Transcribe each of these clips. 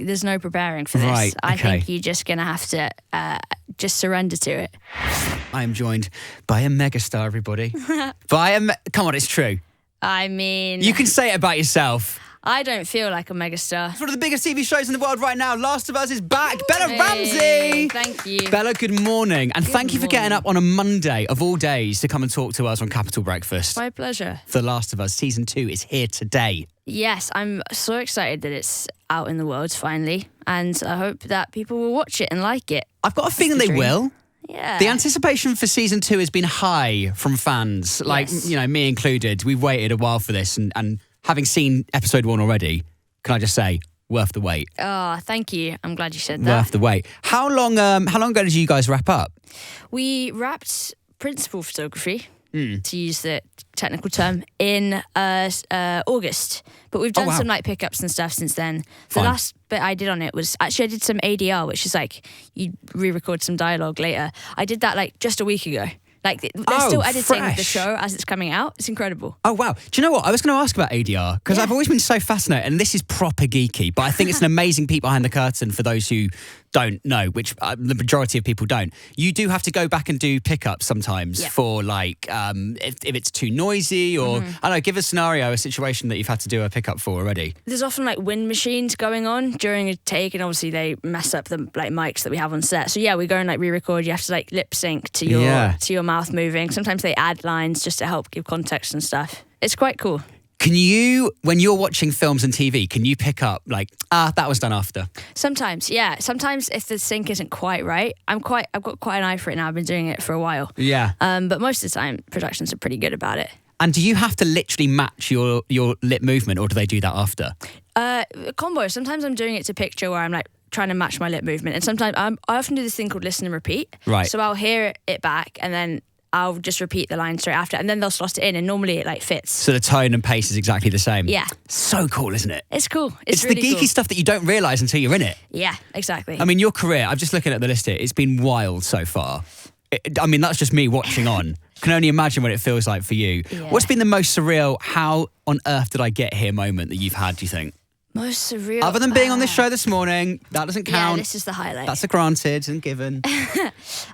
there's no preparing for this. Right, I okay. think you're just going to have to just surrender to it. I am joined by a megastar, everybody. Come on, it's true. I mean... You can say it about yourself. I don't feel like a megastar. It's one of the biggest TV shows in the world right now. Last of Us is back. Bella Hey, Ramsey. thank you. Bella, good morning. And thank you for getting morning. up on a Monday of all days to come and talk to us on Capital Breakfast. My pleasure. The Last of Us Season 2 is here today. Yes, I'm so excited that it's out in the world finally, and I hope that people will watch it and like it. I've got a feeling they dream. will. Yeah. The anticipation for Season 2 has been high from fans. Like, Yes. you know, me included. We've waited a while for this, and having seen episode 1 already, can I just say, worth the wait. Oh, thank you. I'm glad you said that. Worth the wait. How long ago did you guys wrap up? We wrapped principal photography, to use the technical term, in August. But we've done wow. some like pickups and stuff since then. The Fine. last bit I did on it was actually I did some ADR, which is like you re-record some dialogue later. I did that like just a week ago. Like they're still editing the fresh. show as it's coming out. It's incredible. Oh, wow. Do you know what? I was going to ask about ADR because Yeah. I've always been so fascinated, and this is proper geeky, but I think it's an amazing peek behind the curtain for those who don't know, which the majority of people don't. You do have to go back and do pickups sometimes Yeah. for like, if it's too noisy or, I don't know, give a scenario, a situation that you've had to do a pickup for already. There's often like wind machines going on during a take, and obviously they mess up the like mics that we have on set. So yeah, we go and like re-record. You have to like lip sync to your mouth moving. Sometimes they add lines just to help give context and stuff. It's quite cool. Can you, when you're watching films and TV, can you pick up like, that was done after? Sometimes, yeah. Sometimes if the sync isn't quite right, I've got quite an eye for it now. I've been doing it for a while. Yeah. But most of the time, productions are pretty good about it. And do you have to literally match your lip movement, or do they do that after? Combo. Sometimes I'm doing it to picture where I'm like trying to match my lip movement, and sometimes I often do this thing called listen and repeat. Right. So I'll hear it back, and then I'll just repeat the line straight after, and then they'll slot it in, and normally it like fits. So the tone and pace is exactly the same. Yeah. So cool, isn't it? It's cool. It's really the geeky cool. stuff that you don't realise until you're in it. Yeah, exactly. I mean, your career, I'm just looking at the list here, it's been wild so far. I mean, that's just me watching on. Can only imagine what it feels like for you. Yeah. What's been the most surreal, how on earth did I get here moment that you've had, do you think? Most surreal. Other than being on this show this morning, that doesn't Yeah, count. this is the highlight. That's a granted and given.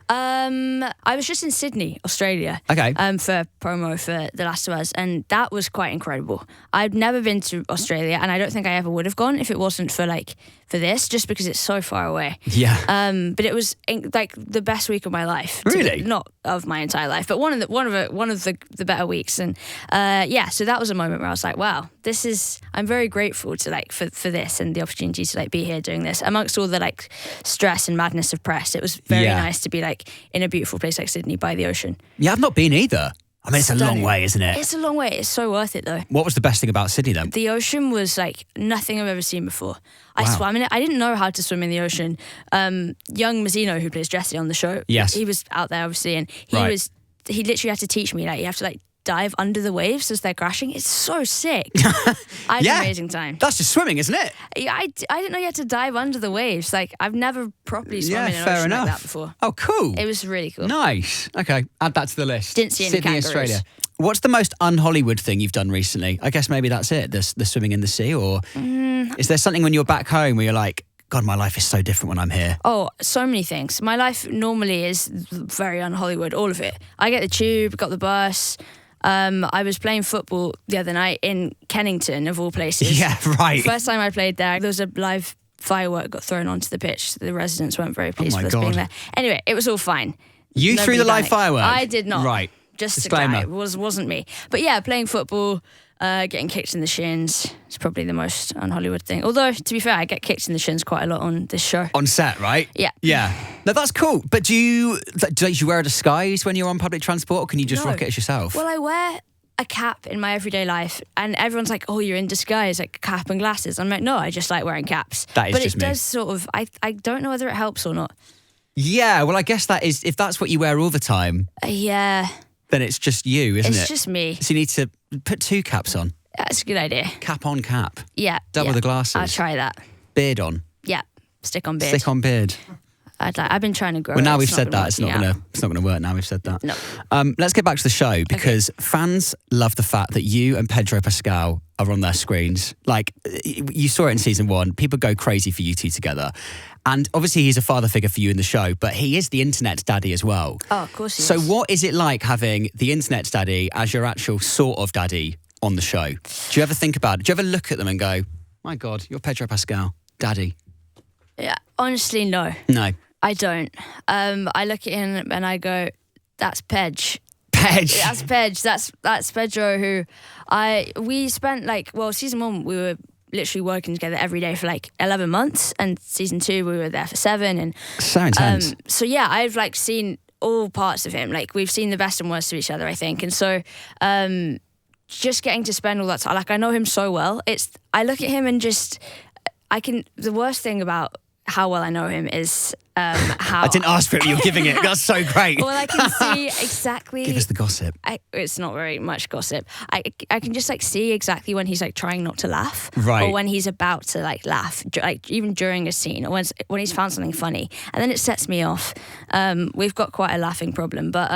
I was just in Sydney, Australia. Okay. For promo for The Last of Us, and that was quite incredible. I'd never been to Australia, and I don't think I ever would have gone if it wasn't for this, just because it's so far away. Yeah. But it was like the best week of my life. Really? Not of my entire life, but one of the better weeks. And so that was a moment where I was like, wow, I'm very grateful to for this and the opportunity to be here doing this amongst all the stress and madness of press. It was very nice to be in a beautiful place like Sydney by the ocean. Yeah, I've not been either. I mean, it's a long Stunning. way, isn't it? It's a long way. It's so worth it though. What was the best thing about Sydney then? The ocean was nothing I've ever seen before. I Wow. swam in it. I didn't know how to swim in the ocean. Young Mazino, who plays Jesse on the show, Yes. he was out there obviously, and Right. he literally had to teach me you have to dive under the waves as they're crashing. It's so sick. I had an amazing time. That's just swimming, isn't it? I didn't know you had to dive under the waves. I've never properly swum in an fair ocean enough. like that before. Oh, cool. It was really cool. Nice. Okay, add that to the list. Didn't see any Sydney, kangaroos. Australia. What's the most un-Hollywood thing you've done recently? I guess maybe that's it, the swimming in the sea, or is there something when you're back home where you're like, God, my life is so different when I'm here? Oh, so many things. My life normally is very un-Hollywood, all of it. I get the tube, got the bus. I was playing football the other night in Kennington, of all places. Yeah, right. First time I played there was a live firework got thrown onto the pitch. The residents weren't very pleased my with us being God. there. Anyway, it was all fine. You Nobody threw the live panicked. firework? I did not. Right. Just Disclaimer. a guy. It wasn't me. But yeah, playing football, getting kicked in the shins is probably the most un-Hollywood thing. Although, to be fair, I get kicked in the shins quite a lot on this show. On set, right? Yeah. Yeah. No, that's cool. But do you wear a disguise when you're on public transport, or can you just No. rock it as yourself? Well, I wear a cap in my everyday life, and everyone's like, oh, you're in disguise, cap and glasses. I'm like, no, I just like wearing caps. That is but just it me. does sort of, I don't know whether it helps or not. Yeah, well, I guess that is, if that's what you wear all the time, Yeah, then it's just you, isn't it? it's just me. So you need to put 2 caps on. That's a good idea. Cap on cap. Yeah. Double yeah. the glasses. I'll try that. Beard on. Yeah, stick on beard. Stick on beard. I've been trying to grow. Well, now it. we've It's said not that, gonna it's not going to work now we've said that. No. Let's get back to the show, because fans love the fact that you and Pedro Pascal are on their screens. Like, you saw it in season 1. People go crazy for you two together. And obviously he's a father figure for you in the show, but he is the internet daddy as well. Oh, of course he So is. what is it like having the internet daddy as your actual sort of daddy on the show? Do you ever think about it? Do you ever look at them and go, my God, you're Pedro Pascal, daddy? Yeah, honestly, no. No. I don't. I look at him and I go, that's Pedge. Pedge. That's Pedge. That's Pedro, who we spent season 1 we were literally working together every day for 11 months, and season 2 we were there for 7, and so intense. so yeah, I've seen all parts of him. We've seen the best and worst of each other, I think, and so just getting to spend all that time, I know him so well. I look at him and the worst thing about how well I know him is how... I didn't ask for it, but you're giving it. That's so great. Well, I can see exactly... Give us the gossip. It's not very much gossip. I can just see exactly when he's trying not to laugh. Right. Or when he's about to laugh, even during a scene, or when he's found something funny. And then it sets me off. We've got quite a laughing problem, but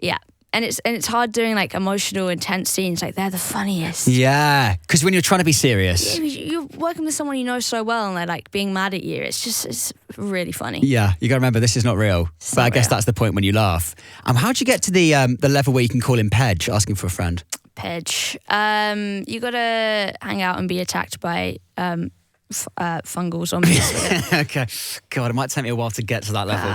yeah. And it's hard doing emotional, intense scenes. They're the funniest. Yeah, because when you're trying to be serious. You're working with someone you know so well, and they're being mad at you. It's really funny. Yeah, you got to remember this is not real. But I guess that's the point when you laugh. How do you get to the level where you can call him Pedge, asking for a friend? Pedge. You got to hang out and be attacked by fungal zombies. Okay. God, it might take me a while to get to that level.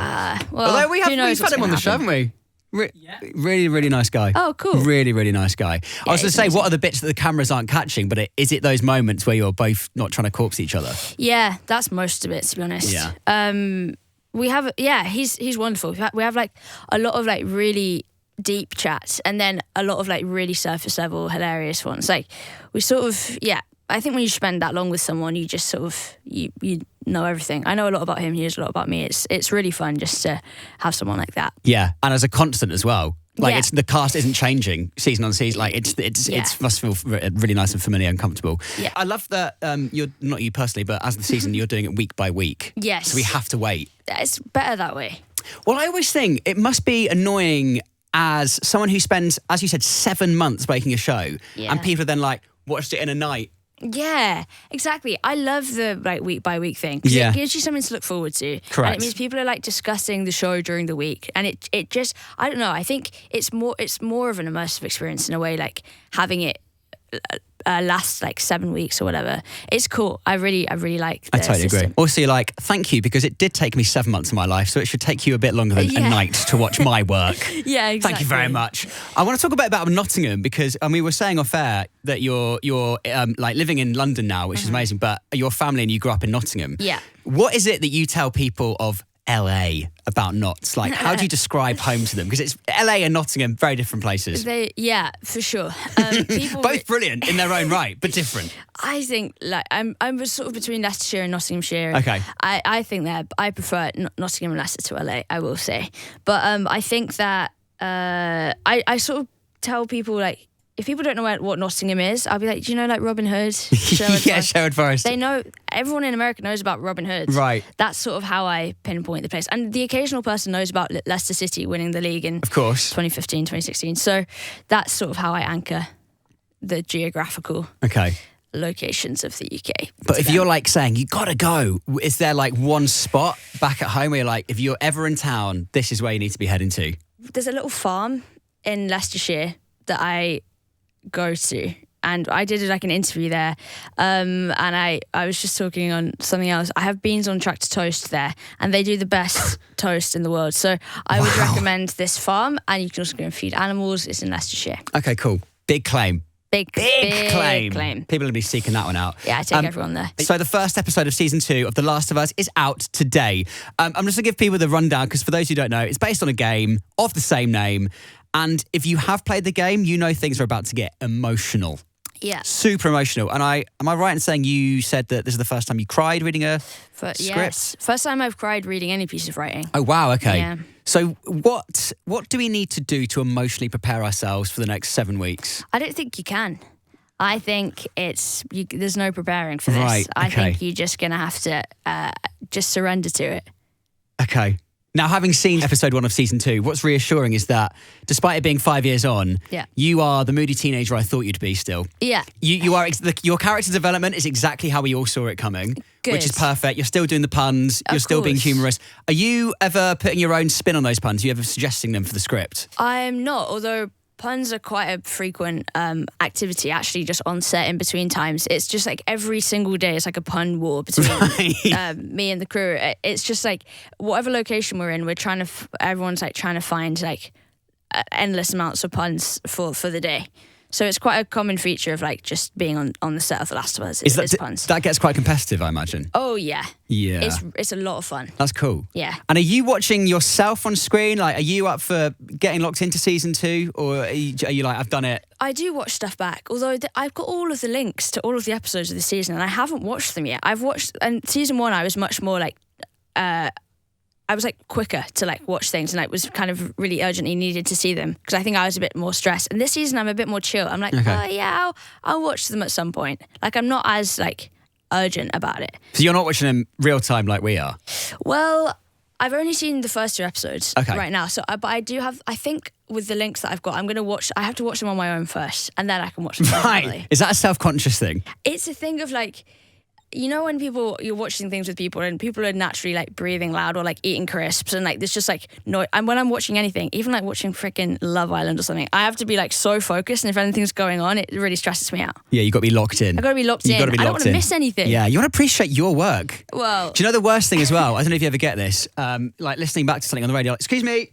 Well, we've had him on the show, haven't we? Really, really nice guy. Oh, cool. Really, really nice guy. I was going to say, what are the bits that the cameras aren't catching? But is it those moments where you're both not trying to corpse each other? Yeah, that's most of it, to be honest. Yeah. We have, he's wonderful. We have a lot of really deep chats, and then a lot of really surface level hilarious ones. We sort of, I think when you spend that long with someone, you just sort of you know everything. I know a lot about him. He knows a lot about me. It's really fun just to have someone like that. Yeah, and as a constant as well. It's the cast isn't changing season on season. It must feel really nice and familiar and comfortable. Yeah. I love that you're not you personally, but as the season you're doing it week by week. Yes. So we have to wait. It's better that way. Well, I always think it must be annoying as someone who spends, as you said, 7 months making a show, and people are then watched it in a night. Yeah, exactly. I love the week by week thing. It gives you something to look forward to. Correct. And it means people are discussing the show during the week, and it just, I don't know. I think it's more of an immersive experience in a way. Having it last 7 weeks or whatever. It's cool. I really like the I totally system. agree. Also, you're thank you, because it did take me 7 months of my life, so it should take you a bit longer than a night to watch my work. Yeah, exactly. Thank you very much. I want to talk a bit about Nottingham, because we were saying off air that you're living in London now, which is amazing, but your family and you grew up in Nottingham. Yeah. What is it that you tell people of LA about Notts? How do you describe home to them? Because it's LA and Nottingham, very different places. For sure. People Both brilliant in their own right, but different. I think I'm sort of between Leicestershire and Nottinghamshire. Okay. I think I prefer Nottingham and Leicester to LA, I will say. But I think that I sort of tell people if people don't know what Nottingham is, I'll be do you know Robin Hood? Sherwood Forest. They know, everyone in America knows about Robin Hood. Right. That's sort of how I pinpoint the place. And the occasional person knows about Leicester City winning the league in of course 2015, 2016. So that's sort of how I anchor the geographical locations of the UK. But if you're saying you gotta go, is there one spot back at home where you're if you're ever in town, this is where you need to be heading to? There's a little farm in Leicestershire that I go to, and I did an interview there, and I was just talking on something else. I have beans on tractor toast there, and they do the best toast in the world, so I would recommend this farm. And you can also go and feed animals. It's in Leicestershire. Okay, cool. Big claim. Big claim. People will be seeking that one out. Yeah, I take everyone there. So the first episode of season 2 of The Last of Us is out today. I'm just going to give people the rundown, because for those who don't know, it's based on a game of the same name. And if you have played the game, you know things are about to get emotional. Yeah. Super emotional. And am I right in saying you said that this is the first time you cried reading a script? Yes. First time I've cried reading any piece of writing. Oh, wow. Okay. Yeah. So what do we need to do to emotionally prepare ourselves for the next 7 weeks? I don't think you can. I think there's no preparing for this. Right, okay. I think you're just going to have to just surrender to it. Okay. Now, having seen episode 1 of season 2, what's reassuring is that despite it being 5 years on, you are the moody teenager I thought you'd be still. Yeah. You are your character development is exactly how we all saw it coming, which is perfect. You're still doing the puns. You're still being humorous. Are you ever putting your own spin on those puns? Are you ever suggesting them for the script? I'm not, although puns are quite a frequent activity, actually, just on set in between times. It's just like every single day, it's like a pun war between me and the crew. It's just like whatever location we're in, we're trying to, everyone's like trying to find like endless amounts of puns for the day. So it's quite a common feature of like just being on the set of The Last of Us. Is puns. That gets quite competitive, I imagine. Oh yeah. Yeah. It's a lot of fun. That's cool. Yeah. And are you watching yourself on screen? Like, are you up for getting locked into season 2, or are you like, I've done it? I do watch stuff back, although I've got all of the links to all of the episodes of the season, and I haven't watched them yet. I've watched, and season 1, I was much more like, I was like quicker to like watch things, and like was kind of really urgently needed to see them because I think I was a bit more stressed. And this season I'm a bit more chill. I'm like, oh yeah, I'll watch them at some point. Like I'm not as like urgent about it. So you're not watching them real time like we are? Well, I've only seen the first 2 episodes right now. So, but I do have, I think with the links that I've got, I have to watch them on my own first, and then I can watch them Right. Is that a self-conscious thing? It's a thing of like, you know, when you're watching things with people and people are naturally like breathing loud or like eating crisps and like there's just like noise. And when I'm watching anything, even like watching freaking Love Island or something, I have to be like so focused, and if anything's going on, it really stresses me out. Yeah, you got to be locked in. I got to be locked in. I don't want to miss anything. Yeah, you want to appreciate your work. Well, do you know the worst thing as well? I don't know if you ever get this. Like listening back to something on the radio, like, excuse me,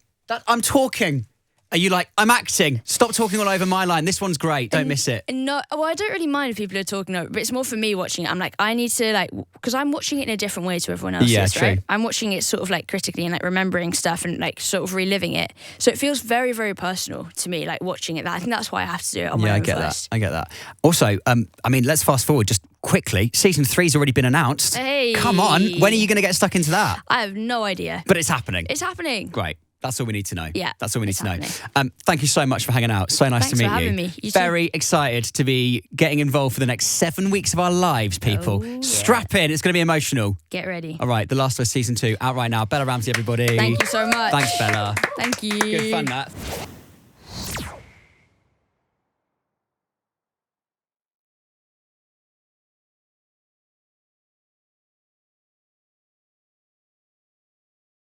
I'm talking. Are you like, I'm acting? Stop talking all over my line. This one's great. Don't miss it. No, well, I don't really mind if people are talking over, but it's more for me watching it. I'm like, I need to like, because I'm watching it in a different way to everyone else. Yeah, is, true. Right? I'm watching it sort of like critically and like remembering stuff and like sort of reliving it. So it feels very, very personal to me, like watching it. I think that's why I have to do it on my own first. I get that. Also, I mean, let's fast forward just quickly. Season 3's already been announced. Hey. Come on. When are you going to get stuck into that? I have no idea. But it's happening. It's happening. Great. That's all we need to know. Yeah, that's all we need to know. Thank you so much for hanging out. So nice to meet you. Thanks for having me. You Very excited to be getting involved for the next 7 weeks of our lives, people. Strap in. It's going to be emotional. Get ready. All right, The Last of Us Season 2 out right now. Bella Ramsey, everybody. Thank you so much. Thanks, Bella. Thank you. Good fun, that.